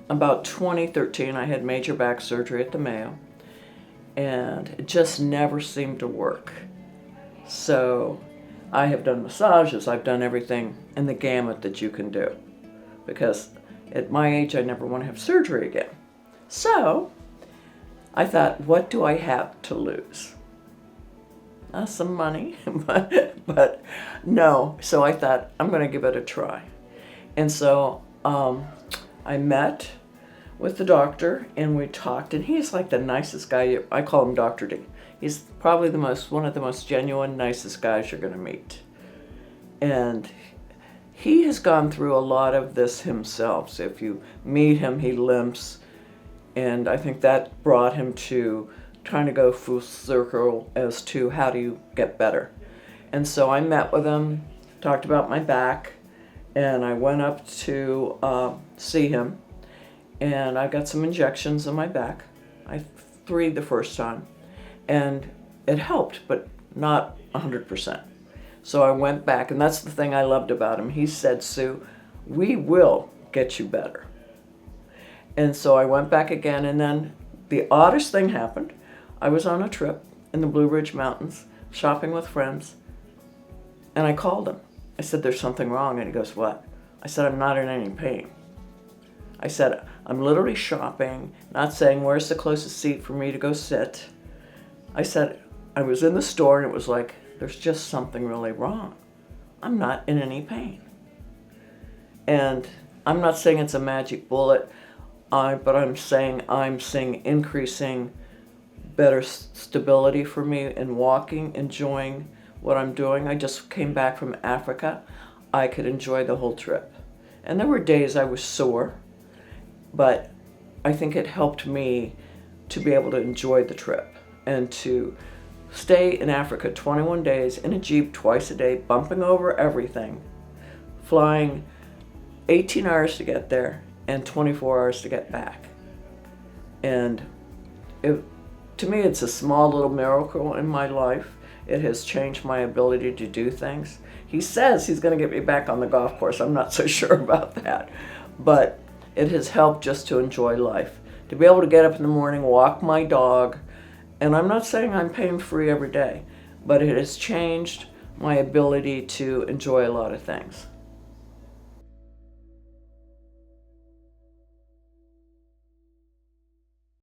about 2013, I had major back surgery at the Mayo, and it just never seemed to work. So I have done massages, I've done everything in the gamut that you can do, because at my age, I never want to have surgery again. So I thought, what do I have to lose? Some money, but no. So I thought, I'm going to give it a try. And so I met with the doctor and we talked, and he's like the nicest guy. I call him Dr. D. He's probably one of the most genuine, nicest guys you're going to meet. And he has gone through a lot of this himself. So if you meet him, he limps. And I think that brought him to trying to go full circle as to how do you get better. And so I met with him, talked about my back, and I went up to see him. And I got some injections in my back. I 3 the first time. And it helped, but not 100%. So I went back, and that's the thing I loved about him. He said, Sue, we will get you better. And so I went back again, and then the oddest thing happened. I was on a trip in the Blue Ridge Mountains, shopping with friends, and I called him. I said, there's something wrong, and he goes, what? I said, I'm not in any pain. I said, I'm literally shopping, not saying where's the closest seat for me to go sit. I said, I was in the store, and it was like, there's just something really wrong. I'm not in any pain. And I'm not saying it's a magic bullet, but I'm saying I'm seeing increasing better stability for me in walking, enjoying what I'm doing. I just came back from Africa. I could enjoy the whole trip. And there were days I was sore, but I think it helped me to be able to enjoy the trip and to stay in Africa 21 days in a Jeep twice a day, bumping over everything, flying 18 hours to get there and 24 hours to get back. And to me, it's a small little miracle in my life. It has changed my ability to do things. He says he's going to get me back on the golf course. I'm not so sure about that. But it has helped just to enjoy life. To be able to get up in the morning, walk my dog, and I'm not saying I'm pain-free every day, but it has changed my ability to enjoy a lot of things.